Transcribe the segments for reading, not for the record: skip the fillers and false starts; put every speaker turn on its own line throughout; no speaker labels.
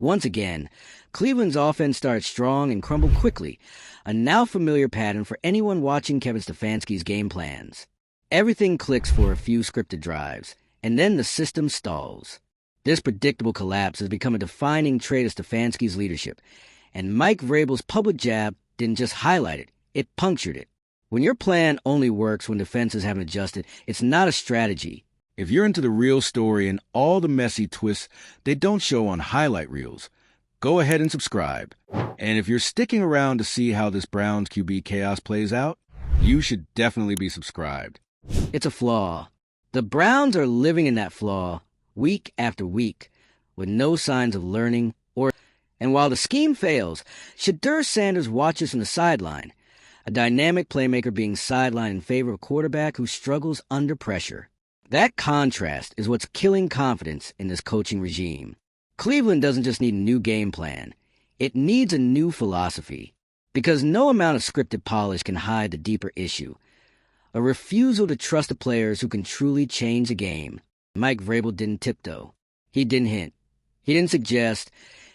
Once again, Cleveland's offense started strong and crumbled quickly, a now familiar pattern for anyone watching Kevin Stefanski's game plans. Everything clicks for a few scripted drives, and then the system stalls. This predictable collapse has become a defining trait of Stefanski's leadership, and Mike Vrabel's public jab didn't just highlight it, it punctured it. When your plan only works when defenses haven't adjusted, it's not a strategy.
If you're into the real story and all the messy twists they don't show on highlight reels, go ahead and subscribe. And if you're sticking around to see how this Browns QB chaos plays out, you should definitely be subscribed.
It's a flaw. The Browns are living in that flaw week after week with no signs of learning and while the scheme fails, Shedeur Sanders watches from the sideline, a dynamic playmaker being sidelined in favor of a quarterback who struggles under pressure. That contrast is what's killing confidence in this coaching regime. Cleveland doesn't just need a new game plan. It needs a new philosophy. Because no amount of scripted polish can hide the deeper issue. A refusal to trust the players who can truly change the game. Mike Vrabel didn't tiptoe. He didn't hint. He didn't suggest.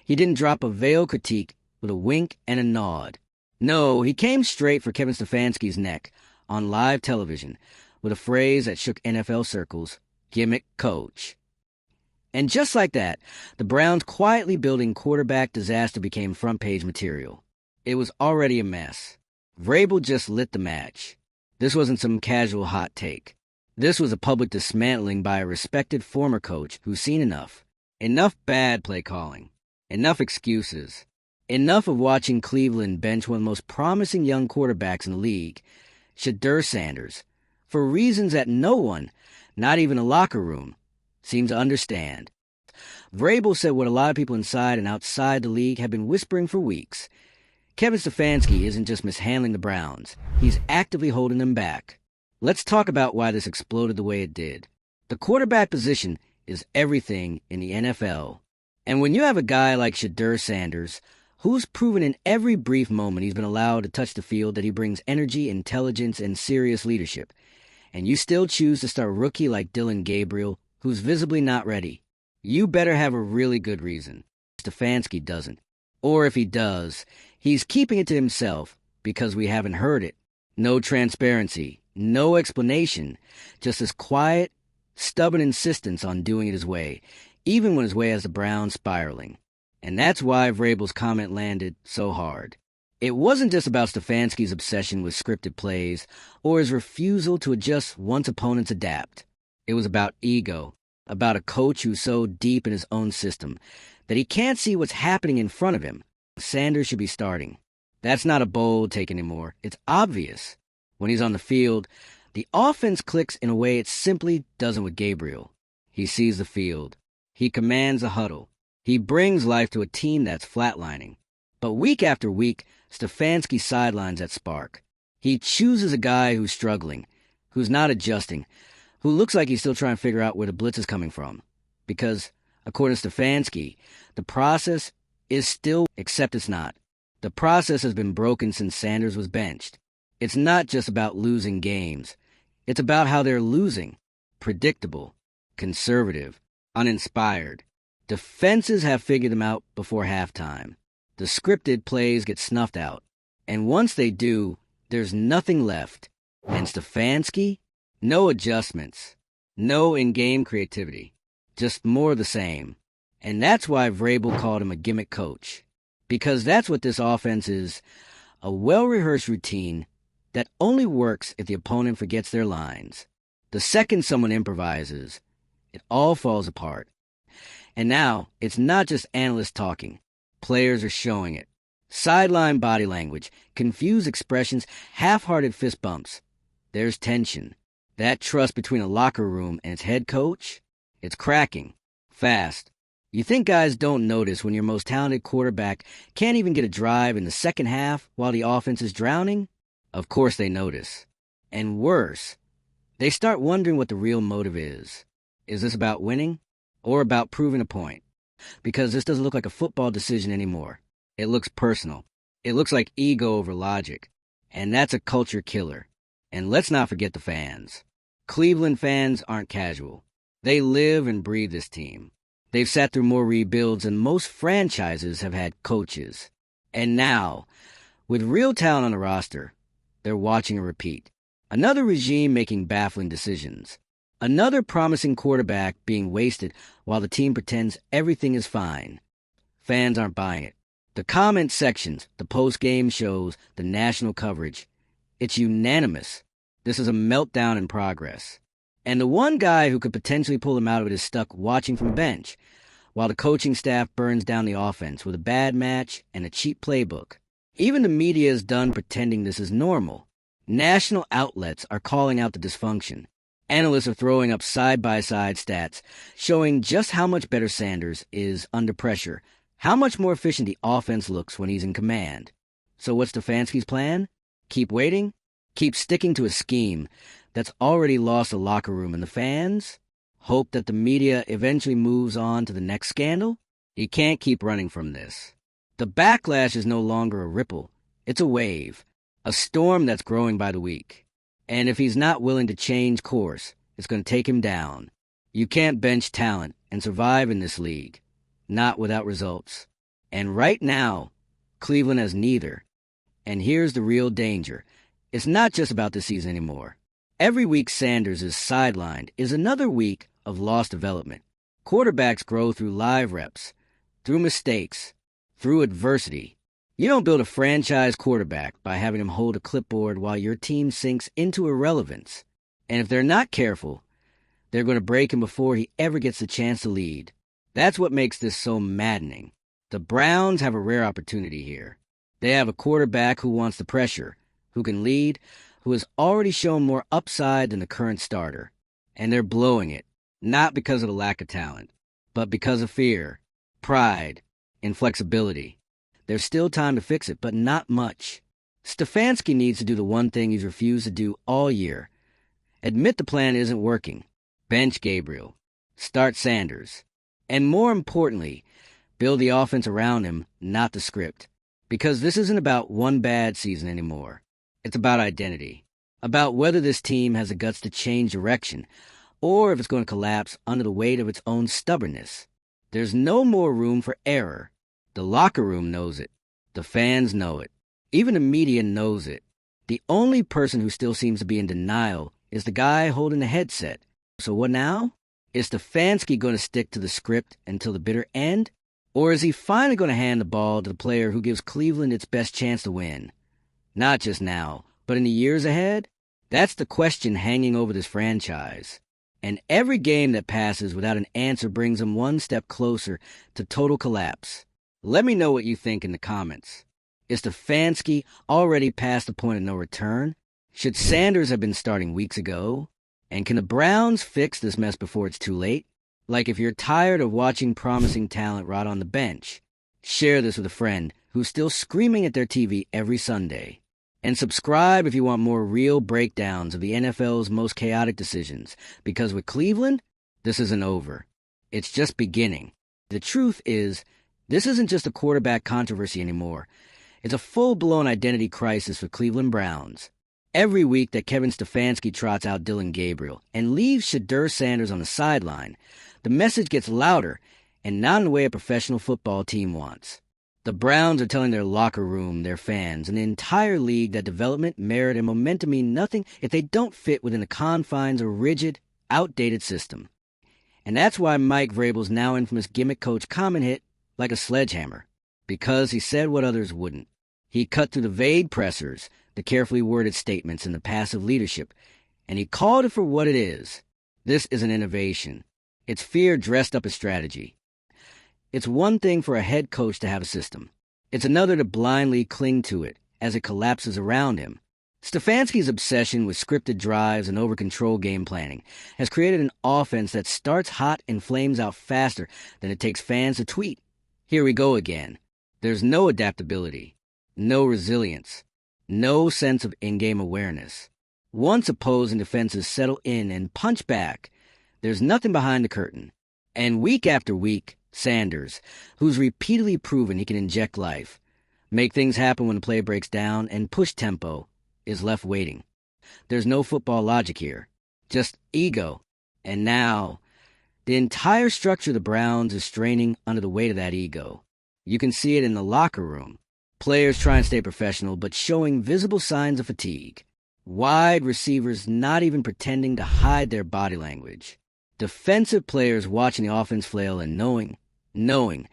He didn't drop a veiled critique with a wink and a nod. No, he came straight for Kevin Stefanski's neck on live television with a phrase that shook NFL circles, "Gimmick coach." And just like that, the Browns' quietly building quarterback disaster became front-page material. It was already a mess. Vrabel just lit the match. This wasn't some casual hot take. This was a public dismantling by a respected former coach who's seen enough. Enough bad play calling. Enough excuses. Enough of watching Cleveland bench one of the most promising young quarterbacks in the league, Shedeur Sanders, for reasons that no one, not even a locker room, seemed to understand. Vrabel said what a lot of people inside and outside the league have been whispering for weeks. Kevin Stefanski isn't just mishandling the Browns. He's actively holding them back. Let's talk about why this exploded the way it did. The quarterback position is everything in the NFL. And when you have a guy like Shedeur Sanders, who's proven in every brief moment he's been allowed to touch the field that he brings energy, intelligence, and serious leadership, and you still choose to start a rookie like Dillon Gabriel, who's visibly not ready, you better have a really good reason. Stefanski doesn't. Or if he does, he's keeping it to himself because we haven't heard it. No transparency, no explanation, just this quiet, stubborn insistence on doing it his way, even when his way has the Browns spiraling. And that's why Vrabel's comment landed so hard. It wasn't just about Stefanski's obsession with scripted plays or his refusal to adjust once opponents adapt. It was about ego, about a coach who's so deep in his own system that he can't see what's happening in front of him. Sanders should be starting. That's not a bold take anymore. It's obvious. When he's on the field, the offense clicks in a way it simply doesn't with Gabriel. He sees the field. He commands a huddle. He brings life to a team that's flatlining. But week after week, Stefanski sidelines that spark. He chooses a guy who's struggling, who's not adjusting, who looks like he's still trying to figure out where the blitz is coming from. Because, according to Stefanski, the process is still, except it's not. The process has been broken since Sanders was benched. It's not just about losing games. It's about how they're losing. Predictable, conservative, uninspired. Defenses have figured them out before halftime. The scripted plays get snuffed out. And once they do, there's nothing left. And Stefanski? No adjustments. No in-game creativity. Just more of the same. And that's why Vrabel called him a gimmick coach. Because that's what this offense is. A well-rehearsed routine that only works if the opponent forgets their lines. The second someone improvises, it all falls apart. And now, it's not just analysts talking. Players are showing it. Sideline body language, confused expressions, half-hearted fist bumps. There's tension. That trust between a locker room and its head coach, it's cracking. Fast. You think guys don't notice when your most talented quarterback can't even get a drive in the second half while the offense is drowning? Of course they notice. And worse, they start wondering what the real motive is. Is this about winning or about proving a point? Because this doesn't look like a football decision anymore. It looks personal. It looks like ego over logic. And that's a culture killer. And let's not forget the fans. Cleveland fans aren't casual. They live and breathe this team. They've sat through more rebuilds than most franchises have had coaches. And now, with real talent on the roster, they're watching a repeat. Another regime making baffling decisions. Another promising quarterback being wasted while the team pretends everything is fine. Fans aren't buying it. The comment sections, the post-game shows, the national coverage. It's unanimous. This is a meltdown in progress. And the one guy who could potentially pull him out of it is stuck watching from the bench, while the coaching staff burns down the offense with a bad match and a cheap playbook. Even the media is done pretending this is normal. National outlets are calling out the dysfunction. Analysts are throwing up side-by-side stats showing just how much better Sanders is under pressure, how much more efficient the offense looks when he's in command. So what's Stefanski's plan? Keep waiting? Keep sticking to a scheme that's already lost the locker room and the fans? Hope that the media eventually moves on to the next scandal? He can't keep running from this. The backlash is no longer a ripple. It's a wave, a storm that's growing by the week. And if he's not willing to change course, it's going to take him down. You can't bench talent and survive in this league. Not without results. And right now, Cleveland has neither. And here's the real danger. It's not just about this season anymore. Every week Sanders is sidelined is another week of lost development. Quarterbacks grow through live reps, through mistakes, through adversity. You don't build a franchise quarterback by having him hold a clipboard while your team sinks into irrelevance. And if they're not careful, they're going to break him before he ever gets the chance to lead. That's what makes this so maddening. The Browns have a rare opportunity here. They have a quarterback who wants the pressure, who can lead, who has already shown more upside than the current starter. And they're blowing it, not because of a lack of talent, but because of fear, pride, inflexibility. There's still time to fix it, but not much. Stefanski needs to do the one thing he's refused to do all year. Admit the plan isn't working. Bench Gabriel. Start Sanders. And more importantly, build the offense around him, not the script. Because this isn't about one bad season anymore. It's about identity. About whether this team has the guts to change direction, or if it's going to collapse under the weight of its own stubbornness. There's no more room for error. The locker room knows it. The fans know it. Even the media knows it. The only person who still seems to be in denial is the guy holding the headset. So what now? Is Stefanski going to stick to the script until the bitter end? Or is he finally going to hand the ball to the player who gives Cleveland its best chance to win? Not just now, but in the years ahead? That's the question hanging over this franchise. And every game that passes without an answer brings them one step closer to total collapse. Let me know what you think in the comments. Is Stefanski already past the point of no return? Should Sanders have been starting weeks ago? And can the Browns fix this mess before it's too late? Like if you're tired of watching promising talent rot on the bench, share this with a friend who's still screaming at their TV every Sunday. And subscribe if you want more real breakdowns of the NFL's most chaotic decisions. Because with Cleveland, this isn't over. It's just beginning. The truth is, this isn't just a quarterback controversy anymore. It's a full-blown identity crisis for Cleveland Browns. Every week that Kevin Stefanski trots out Dylan Gabriel and leaves Shedeur Sanders on the sideline, the message gets louder and not in the way a professional football team wants. The Browns are telling their locker room, their fans, and the entire league that development, merit, and momentum mean nothing if they don't fit within the confines of a rigid, outdated system. And that's why Mike Vrabel's now infamous gimmick coach comment hit like a sledgehammer. Because he said what others wouldn't. He cut through the vague pressers, the carefully worded statements, and the passive leadership, and he called it for what it is. This is an innovation. It's fear dressed up as strategy. It's one thing for a head coach to have a system. It's another to blindly cling to it as it collapses around him. Stefanski's obsession with scripted drives and over-control game planning has created an offense that starts hot and flames out faster than it takes fans to tweet. Here we go again. There's no adaptability, no resilience, no sense of in-game awareness. Once opposing defenses settle in and punch back, there's nothing behind the curtain. And week after week, Sanders, who's repeatedly proven he can inject life, make things happen when the play breaks down, and push tempo, is left waiting. There's no football logic here, just ego. And now, The entire structure of the Browns is straining under the weight of that ego. You can see it in the locker room. Players trying to stay professional, but showing visible signs of fatigue. Wide receivers not even pretending to hide their body language. Defensive players watching the offense flail and knowing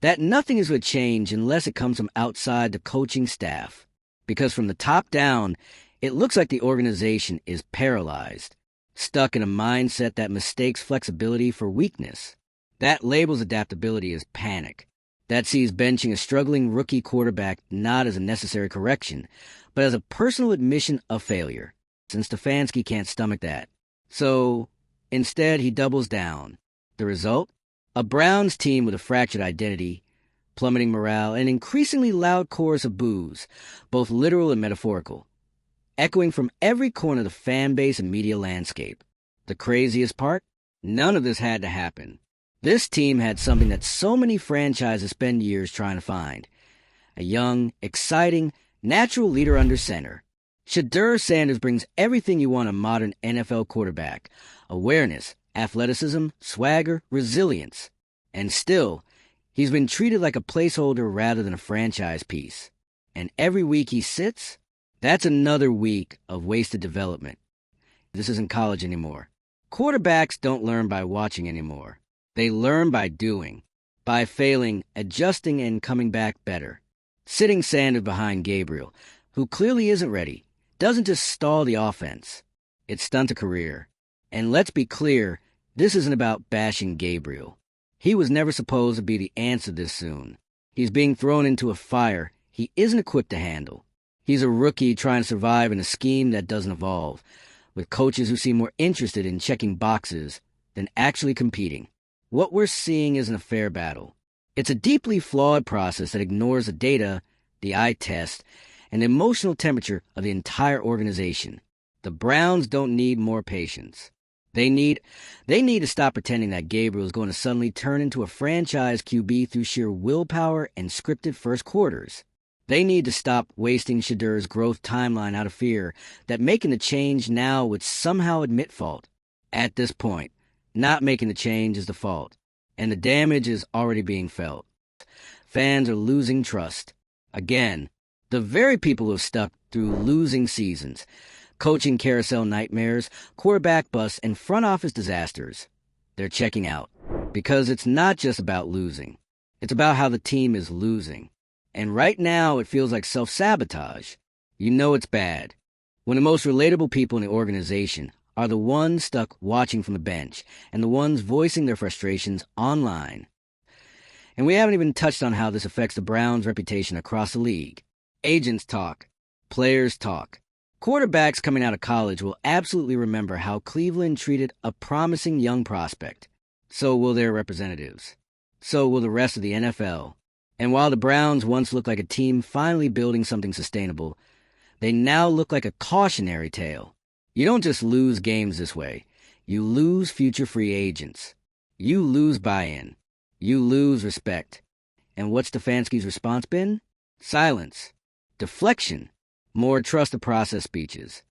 that nothing is going to change unless it comes from outside the coaching staff. Because from the top down, it looks like the organization is paralyzed, stuck in a mindset that mistakes flexibility for weakness. That labels adaptability as panic. That sees benching a struggling rookie quarterback not as a necessary correction, but as a personal admission of failure. And Stefanski can't stomach that. So, instead, he doubles down. The result? A Browns team with a fractured identity, plummeting morale, and increasingly loud chorus of boos, both literal and metaphorical, echoing from every corner of the fan base and media landscape. The craziest part? None of this had to happen. This team had something that so many franchises spend years trying to find. A young, exciting, natural leader under center. Shedeur Sanders brings everything you want a modern NFL quarterback. Awareness, athleticism, swagger, resilience. And still, he's been treated like a placeholder rather than a franchise piece. And every week he sits, that's another week of wasted development. This isn't college anymore. Quarterbacks don't learn by watching anymore. They learn by doing, by failing, adjusting, and coming back better. Sitting Sanders behind Gabriel, who clearly isn't ready, doesn't just stall the offense. It stunts a career. And let's be clear, this isn't about bashing Gabriel. He was never supposed to be the answer this soon. He's being thrown into a fire he isn't equipped to handle. He's a rookie trying to survive in a scheme that doesn't evolve, with coaches who seem more interested in checking boxes than actually competing. What we're seeing isn't a fair battle. It's a deeply flawed process that ignores the data, the eye test, and the emotional temperature of the entire organization. The Browns don't need more patience. They need to stop pretending that Gabriel is going to suddenly turn into a franchise QB through sheer willpower and scripted first quarters. They need to stop wasting Shedeur's growth timeline out of fear that making the change now would somehow admit fault. At this point, not making the change is the fault, and the damage is already being felt. Fans are losing trust. Again, the very people who have stuck through losing seasons, coaching carousel nightmares, quarterback busts, and front office disasters. They're checking out. Because it's not just about losing. It's about how the team is losing. And right now, it feels like self-sabotage. You know it's bad. When the most relatable people in the organization are the ones stuck watching from the bench and the ones voicing their frustrations online. And we haven't even touched on how this affects the Browns' reputation across the league. Agents talk. Players talk. Quarterbacks coming out of college will absolutely remember how Cleveland treated a promising young prospect. So will their representatives. So will the rest of the NFL. And while the Browns once looked like a team finally building something sustainable, they now look like a cautionary tale. You don't just lose games this way. You lose future free agents. You lose buy-in. You lose respect. And what's Stefanski's response been? Silence. Deflection. More trust the process speeches.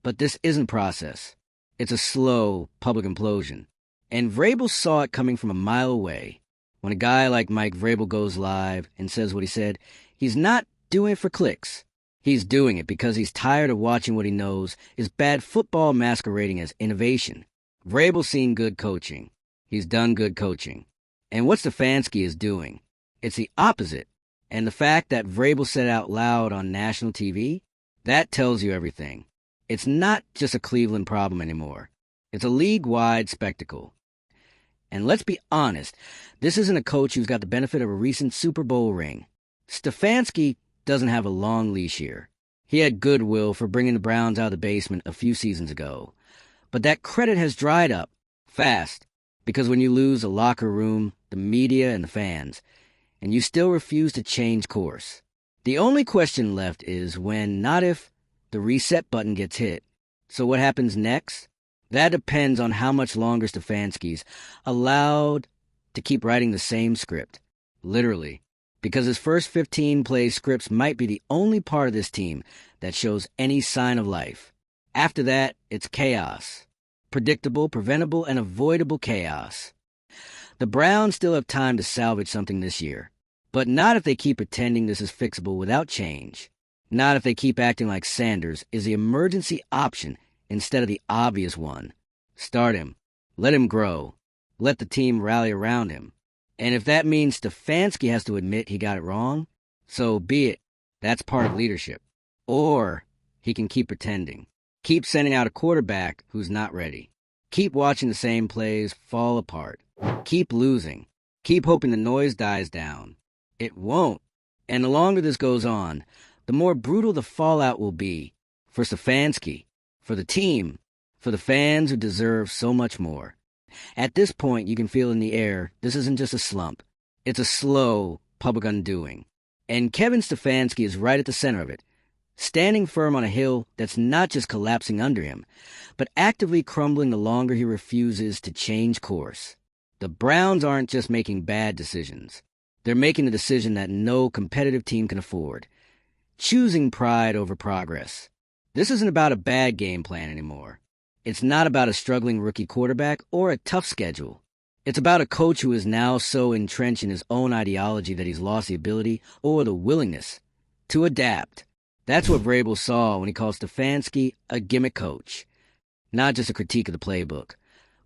But this isn't process. It's a slow public implosion. And Vrabel saw it coming from a mile away. When a guy like Mike Vrabel goes live and says what he said, he's not doing it for clicks. He's doing it because he's tired of watching what he knows is bad football masquerading as innovation. Vrabel's seen good coaching. He's done good coaching. And what Stefanski is doing, it's the opposite. And the fact that Vrabel said out loud on national TV, that tells you everything. It's not just a Cleveland problem anymore. It's a league-wide spectacle. And let's be honest, this isn't a coach who's got the benefit of a recent Super Bowl ring. Stefanski doesn't have a long leash here. He had goodwill for bringing the Browns out of the basement a few seasons ago. But that credit has dried up fast, because when you lose the locker room, the media, and the fans, and you still refuse to change course, the only question left is when, not if, the reset button gets hit. So what happens next? That depends on how much longer Stefanski's allowed to keep writing the same script. Literally. Because his first 15 play scripts might be the only part of this team that shows any sign of life. After that, it's chaos. predictable, preventable, and avoidable chaos. The Browns still have time to salvage something this year, but not if they keep pretending this is fixable without change. Not if they keep acting like Sanders is the emergency option instead of the obvious one. Start him. Let him grow. Let the team rally around him. And if that means Stefanski has to admit he got it wrong, so be it. That's part of leadership. Or he can keep pretending. Keep sending out a quarterback who's not ready. Keep watching the same plays fall apart. Keep losing. Keep hoping the noise dies down. It won't. And the longer this goes on, the more brutal the fallout will be for Stefanski, for the team, for the fans who deserve so much more. At this point, you can feel in the air, this isn't just a slump. It's a slow public undoing. And Kevin Stefanski is right at the center of it, standing firm on a hill that's not just collapsing under him, but actively crumbling the longer he refuses to change course. The Browns aren't just making bad decisions. They're making a decision that no competitive team can afford. Choosing pride over progress. This isn't about a bad game plan anymore. It's not about a struggling rookie quarterback or a tough schedule. It's about a coach who is now so entrenched in his own ideology that he's lost the ability or the willingness to adapt. That's what Vrabel saw when he called Stefanski a gimmick coach. Not just a critique of the playbook,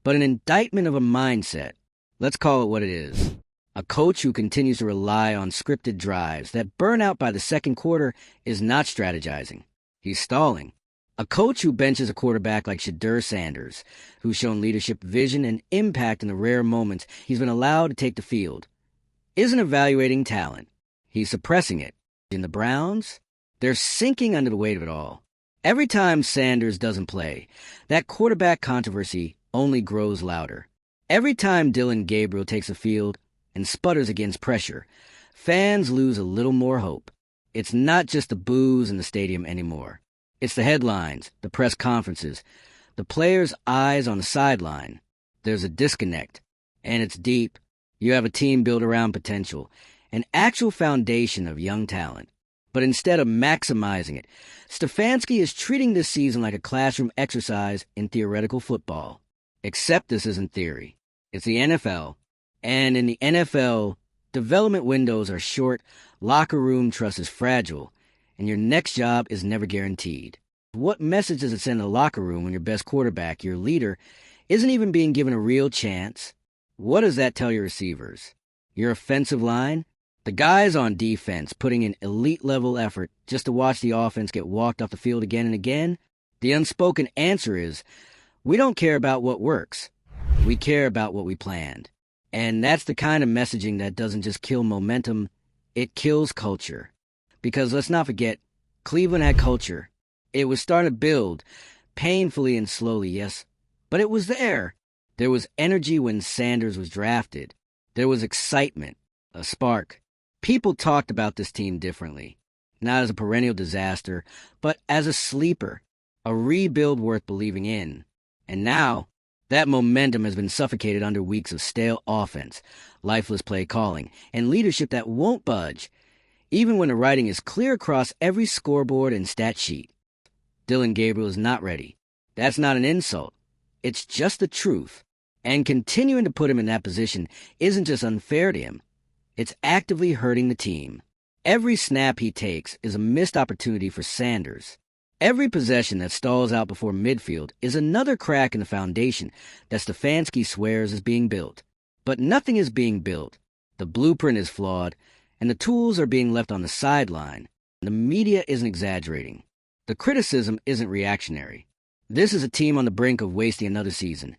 but an indictment of a mindset. Let's call it what it is. A coach who continues to rely on scripted drives that burn out by the second quarter is not strategizing. He's stalling. A coach who benches a quarterback like Sanders, who's shown leadership, vision, and impact in the rare moments he's been allowed to take the field, isn't evaluating talent. He's suppressing it. In the Browns, they're sinking under the weight of it all. Every time Sanders doesn't play, that quarterback controversy only grows louder. Every time Dillon Gabriel takes the field and sputters against pressure, fans lose a little more hope. It's not just the boos in the stadium anymore. It's the headlines, the press conferences, the players' eyes on the sideline. There's a disconnect, and it's deep. You have a team built around potential, an actual foundation of young talent. But instead of maximizing it, Stefanski is treating this season like a classroom exercise in theoretical football. Except this isn't theory. It's the NFL. And in the NFL, development windows are short, locker room trust is fragile, and your next job is never guaranteed. What message does it send to the locker room when your best quarterback, your leader, isn't even being given a real chance? What does that tell your receivers? Your offensive line? The guys on defense putting in elite-level effort just to watch the offense get walked off the field again and again? The unspoken answer is, we don't care about what works. We care about what we planned. And that's the kind of messaging that doesn't just kill momentum, it kills culture. Because let's not forget, Cleveland had culture. It was starting to build, painfully and slowly, yes, but it was there. There was energy when Sanders was drafted. There was excitement, a spark. People talked about this team differently, not as a perennial disaster, but as a sleeper, a rebuild worth believing in. And now, that momentum has been suffocated under weeks of stale offense, lifeless play calling, and leadership that won't budge, even when the writing is clear across every scoreboard and stat sheet. Dillon Gabriel is not ready. That's not an insult. It's just the truth. And continuing to put him in that position isn't just unfair to him. It's actively hurting the team. Every snap he takes is a missed opportunity for Sanders. Every possession that stalls out before midfield is another crack in the foundation that Stefanski swears is being built. But nothing is being built. The blueprint is flawed, and the tools are being left on the sideline. The media isn't exaggerating. The criticism isn't reactionary. This is a team on the brink of wasting another season.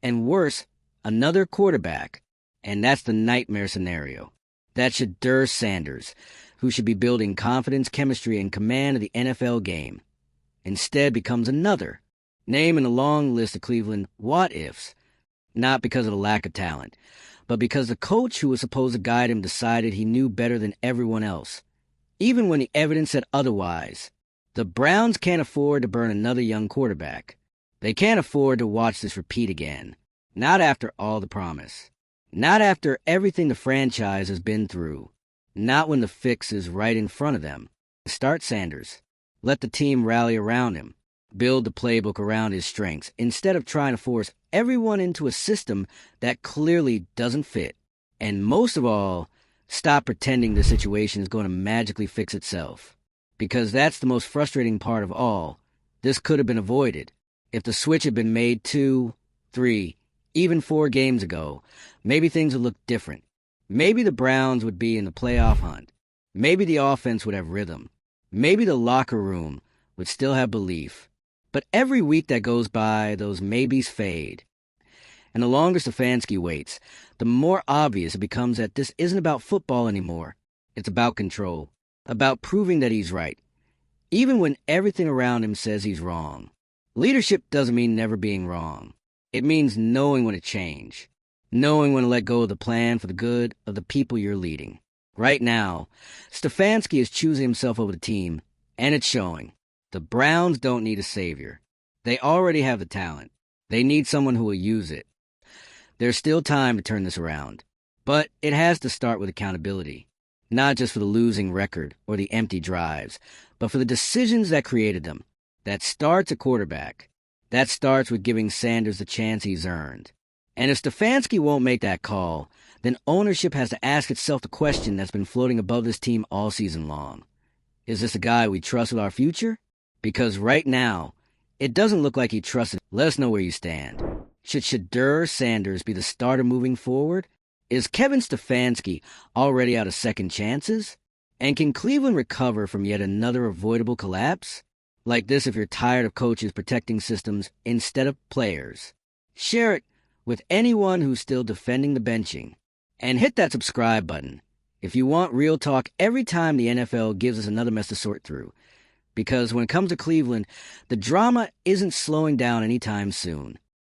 And worse, another quarterback. And that's the nightmare scenario. That Sanders, who should be building confidence, chemistry, and command of the NFL game, instead becomes another name in a long list of Cleveland what-ifs, not because of the lack of talent, but because the coach who was supposed to guide him decided he knew better than everyone else, even when the evidence said otherwise. The Browns can't afford to burn another young quarterback. They can't afford to watch this repeat again. Not after all the promise. Not after everything the franchise has been through. Not when the fix is right in front of them. Start Sanders. Let the team rally around him. build the playbook around his strengths instead of trying to force everyone into a system that clearly doesn't fit. And most of all, stop pretending the situation is going to magically fix itself. Because that's the most frustrating part of all. This could have been avoided. If the switch had been made 2, 3, even 4 games ago, maybe things would look different. Maybe the Browns would be in the playoff hunt. Maybe the offense would have rhythm. Maybe the locker room would still have belief. But every week that goes by, those maybes fade. And the longer Stefanski waits, the more obvious it becomes that this isn't about football anymore. It's about control, about proving that he's right, even when everything around him says he's wrong. Leadership doesn't mean never being wrong. It means knowing when to change, knowing when to let go of the plan for the good of the people you're leading. Right now, Stefanski is choosing himself over the team, and it's showing. The Browns don't need a savior. They already have the talent. They need someone who will use it. There's still time to turn this around, but it has to start with accountability, not just for the losing record or the empty drives, but for the decisions that created them. That starts at quarterback. That starts with giving Sanders the chance he's earned. And if Stefanski won't make that call, then ownership has to ask itself the question that's been floating above this team all season long. Is this a guy we trust with our future? Because right now, it doesn't look like he trusts it. Let us know where you stand. Should Shedeur Sanders be the starter moving forward? Is Kevin Stefanski already out of second chances? And can Cleveland recover from yet another avoidable collapse? Like this if you're tired of coaches protecting systems instead of players. Share it with anyone who's still defending the benching. And hit that subscribe button if you want real talk every time the NFL gives us another mess to sort through. Because when it comes to Cleveland, the drama isn't slowing down anytime soon.